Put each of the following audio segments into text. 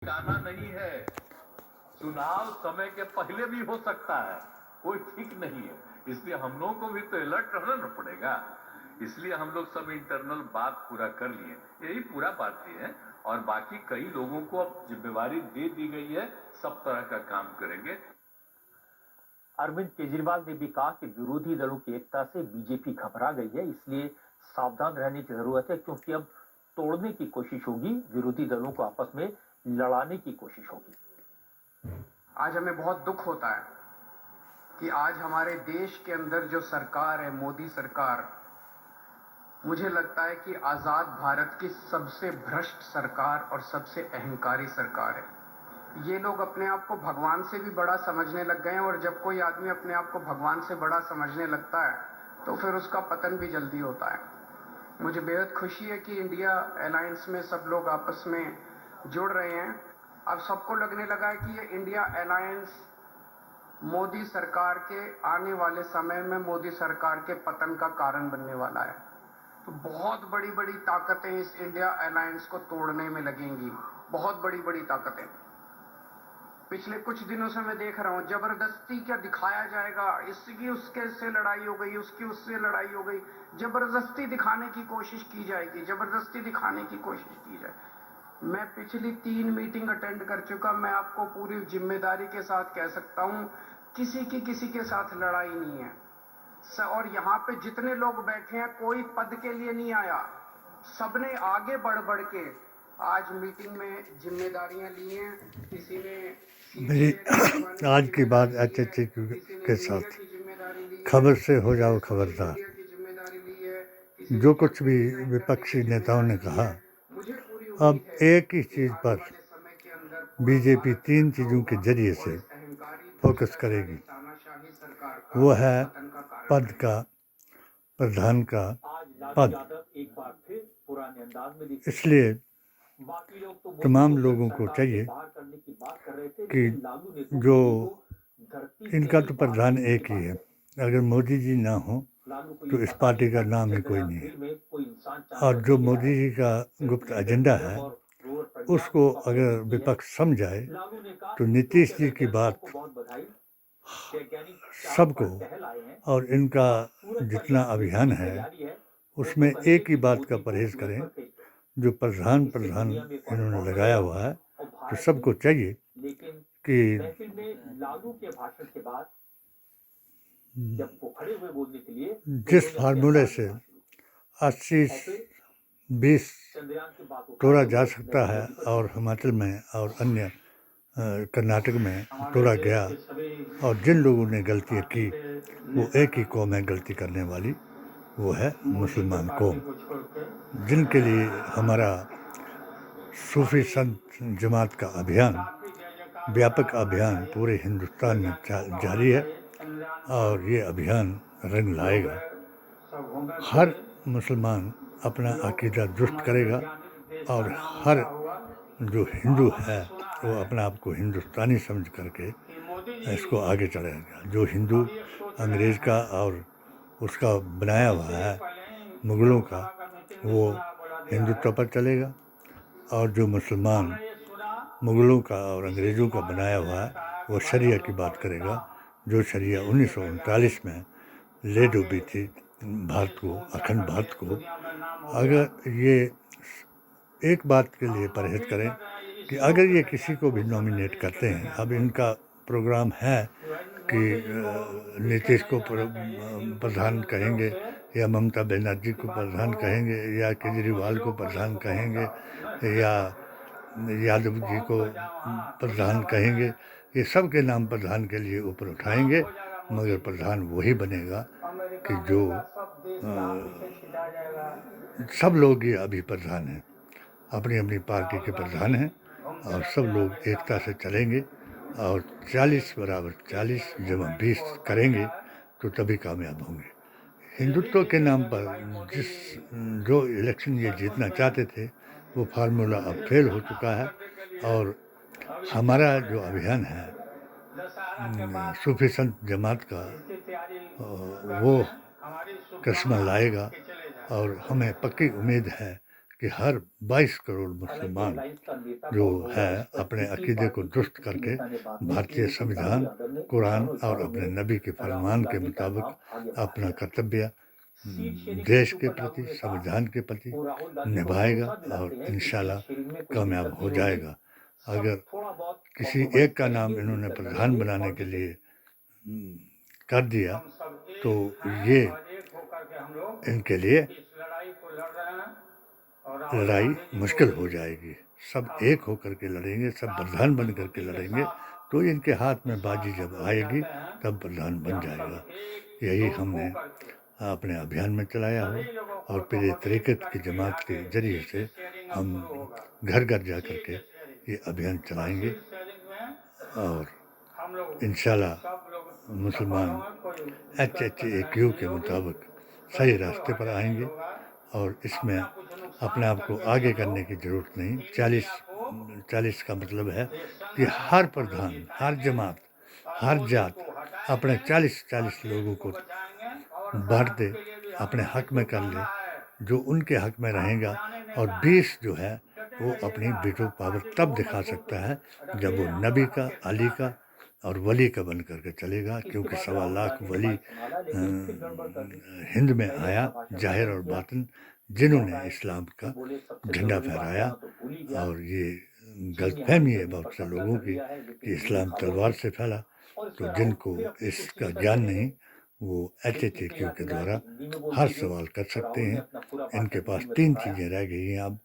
ठिकाना नहीं है। चुनाव समय के पहले भी हो सकता है, कोई ठीक नहीं है। इसलिए हम लोगों को भी तो अलर्ट रहना पड़ेगा। इसलिए हम लोग सब इंटरनल बात पूरा कर लिए, यही पूरा बात ये है। और बाकी कई लोगों को अब जिम्मेवारी दे दी गई है, सब तरह का काम करेंगे। अरविंद केजरीवाल ने भी कहा कि विरोधी दलों की एकता से बीजेपी घबरा गई है, इसलिए सावधान रहने की जरूरत है, क्योंकि अब तोड़ने की कोशिश होगी, विरोधी दलों को आपस में लड़ाने की कोशिश होगी। आज हमें बहुत दुख होता है कि आज हमारे देश के अंदर जो सरकार है, मोदी सरकार, मुझे लगता है कि आजाद भारत की सबसे भ्रष्ट सरकार और सबसे अहंकारी सरकार है। ये लोग अपने आप को भगवान से भी बड़ा समझने लग गए हैं, और जब कोई आदमी अपने आप को भगवान से बड़ा समझने लगता है तो फिर उसका पतन भी जल्दी होता है। मुझे बेहद खुशी है कि इंडिया अलायंस में सब लोग आपस में जुड़ रहे हैं। अब सबको लगने लगा है कि ये इंडिया अलायंस मोदी सरकार के आने वाले समय में मोदी सरकार के पतन का कारण बनने वाला है। तो बहुत बड़ी बड़ी ताकतें इस इंडिया अलायंस को तोड़ने में लगेंगी, बहुत बड़ी बड़ी ताकतें। पिछले कुछ दिनों से मैं देख रहा हूं, जबरदस्ती क्या दिखाया जाएगा, इसकी उसके से लड़ाई हो गई, उसकी उससे लड़ाई हो गई, जबरदस्ती दिखाने की कोशिश की जाएगी, जबरदस्ती दिखाने की कोशिश की जाए। मैं पिछली 3 मीटिंग अटेंड कर चुका, मैं आपको पूरी जिम्मेदारी के साथ कह सकता हूं, किसी के साथ लड़ाई नहीं है। और यहाँ पे जितने लोग बैठे हैं, कोई पद के लिए नहीं आया, सबने आगे बढ़ बढ़ के आज मीटिंग में जिम्मेदारियां ली हैं। किसी ने मेरी आज की बात HHC के साथ खबर से हो जाओ खबरदार। जो कुछ भी विपक्षी नेताओं ने कहा, अब एक ही चीज़ पर बीजेपी 3 चीज़ों के जरिए से फोकस करेगी, वो है पद का, प्रधान का पद। इसलिए तमाम लोगों को चाहिए कि जो इनका तो प्रधान एक ही है, अगर मोदी जी ना हो तो इस पार्टी का नाम ही कोई नहीं है। और जो मोदी जी का गुप्त एजेंडा है, उसको अगर विपक्ष समझाए तो नीतीश जी की बात सबको, और इनका जितना अभियान है उसमें एक ही बात का परहेज करें, जो प्रधान इन्होंने लगाया हुआ है। तो सबको चाहिए कि जिस फार्मूले से 80-20 तोड़ा जा सकता है, और हिमाचल में और अन्य कर्नाटक में तोड़ा गया, और जिन लोगों ने गलतियाँ की वो एक ही कौम है गलती करने वाली, वो है मुसलमान कौम, जिनके लिए हमारा सूफी संत जमात का अभियान, व्यापक अभियान पूरे हिंदुस्तान में जारी है, और ये अभियान रंग लाएगा। हर मुसलमान अपना अकीदा दुरुस्त करेगा, और हर जो हिंदू है वो अपने आप को हिंदुस्तानी समझ करके इसको आगे चलाएगा। जो हिंदू अंग्रेज़ का और उसका बनाया हुआ है मुग़लों का, वो हिंदुत्व पर चलेगा, और जो मुसलमान मुग़लों का और अंग्रेज़ों का बनाया हुआ है वो शरिया की बात करेगा, जो शरिया 1939 में ले डूबी थी भारत को, अखंड भारत को। अगर ये एक बात के लिए परहेज करें कि अगर ये किसी को भी नॉमिनेट करते हैं, अब इनका प्रोग्राम है कि नीतीश को प्रधान कहेंगे, या ममता बनर्जी को प्रधान कहेंगे, या केजरीवाल को प्रधान कहेंगे, या यादव जी को प्रधान कहेंगे, ये सब के नाम प्रधान के लिए ऊपर उठाएंगे, मगर प्रधान वही बनेगा कि जो सब लोग ये अभी प्रधान हैं, अपनी अपनी पार्टी के प्रधान हैं, और सब लोग एकता से चलेंगे, और 40 बराबर 40 जमा 20 करेंगे तो तभी कामयाब होंगे। हिंदुत्व के नाम पर जो इलेक्शन ये जीतना चाहते थे, वो फार्मूला अब फेल हो चुका है, और हमारा जो अभियान है सूफी संत जमात का, वो करिश्मा लाएगा, और हमें पक्की उम्मीद है कि हर 22 करोड़ मुसलमान जो है अपने अकीदे को दुरुस्त करके भारतीय संविधान, कुरान और अपने नबी के फरमान के मुताबिक अपना कर्तव्य देश के प्रति, संविधान के प्रति निभाएगा और इंशाल्लाह कामयाब हो जाएगा। अगर किसी एक का नाम इन्होंने प्रधान बनाने के लिए कर दिया तो ये इनके लिए लड़ाई मुश्किल हो जाएगी। सब एक होकर के लड़ेंगे, सब प्रधान बन करके लड़ेंगे तो इनके हाथ में बाजी जब आएगी तब प्रधान बन जाएगा। यही हमने अपने अभियान में चलाया हो और पीर तरीक़त की जमात के जरिए से हम घर घर जा कर के ये अभियान चलाएंगे और इंशाल्लाह मुसलमान HHAQ के मुताबिक सही रास्ते पर आएंगे और इसमें अपने आप को आगे करने की ज़रूरत नहीं। 40 का मतलब है कि हर प्रधान, हर जमात, हर जात अपने 40 लोगों को बांट दे, अपने हक में कर ले, जो उनके हक में रहेगा और 20 जो है वो अपनी वीटो पावर तब दिखा सकता है जब वो नबी का, अली का और वली का बन करके चलेगा, क्योंकि 1.25 लाख वली हिंद में आया जाहिर और बातिन, जिन्होंने इस्लाम का झंडा फहराया। और ये गलतफहमी है बहुत से लोगों की कि इस्लाम तलवार से फैला, तो जिनको इसका ज्ञान नहीं वो HHAQ के द्वारा हर सवाल कर सकते हैं। इनके पास 3 चीज़ें रह गई हैं अब।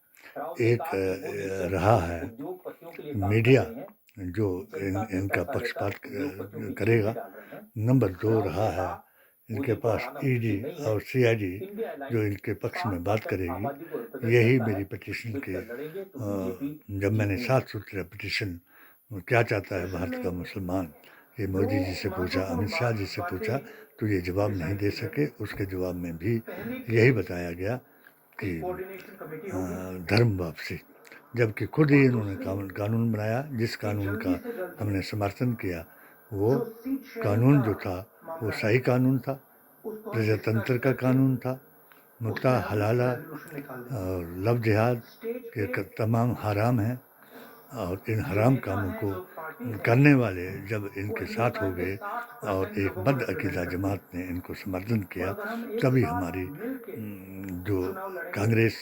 एक रहा है मीडिया जो इनका पक्षपात करेगा। नंबर 2 रहा है इनके पास ED और CID जो इनके पक्ष में बात करेगी। यही मेरी पिटीशन के जब मैंने 7 सूत्रीय पिटीशन क्या चाहता है भारत का मुसलमान, ये मोदी जी से पूछा, अमित शाह जी से पूछा तो ये जवाब नहीं दे सके। उसके जवाब में भी यही बताया गया कि धर्म वापसी, जबकि खुद ही इन्होंने कानून बनाया। जिस कानून का हमने समर्थन किया वो कानून जो था वो सही कानून था, प्रजातंत्र का कानून था। मुत्ता हलाला और लव जिहाद के तमाम हराम हैं और इन हराम कामों को करने वाले जब इनके साथ हो गए और एक बद अकीदा जमात ने इनको समर्थन किया, तभी हमारी जो कांग्रेस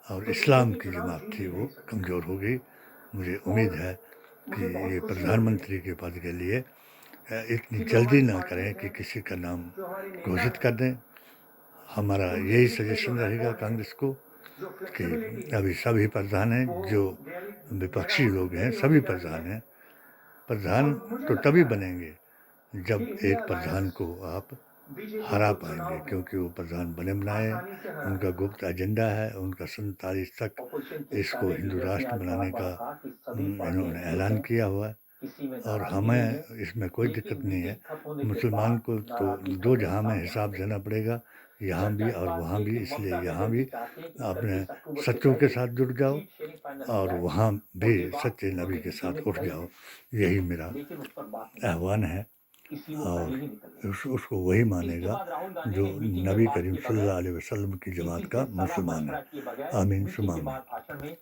और इस्लाम की जमात थी वो कमज़ोर हो गई। मुझे उम्मीद है कि ये प्रधानमंत्री के पद के लिए इतनी जल्दी ना करें कि किसी का नाम घोषित कर दें। हमारा यही सजेशन रहेगा कांग्रेस को कि अभी सभी प्रधान हैं, जो विपक्षी लोग हैं सभी प्रधान हैं। प्रधान तो तभी बनेंगे जब एक प्रधान को आप हरा पाएंगे, क्योंकि वो प्रधान बने बनाए, उनका गुप्त एजेंडा है। उनका 47 तक इसको हिंदू राष्ट्र बनाने का इन्होंने ऐलान किया हुआ है और हमें इसमें कोई दिक्कत नहीं है। मुसलमान को तो 2 जहां में हिसाब देना पड़ेगा, यहाँ भी और वहाँ भी। इसलिए यहाँ भी अपने सच्चों के साथ जुड़ जाओ और वहाँ भी सच्चे नबी के साथ उठ जाओ। यही मेरा आह्वान है और उसको वही मानेगा जो नबी करीम सल्लल्लाहु अलैहि वसल्लम की जमात का मुसलमान है। आमीन सुमा आमीन।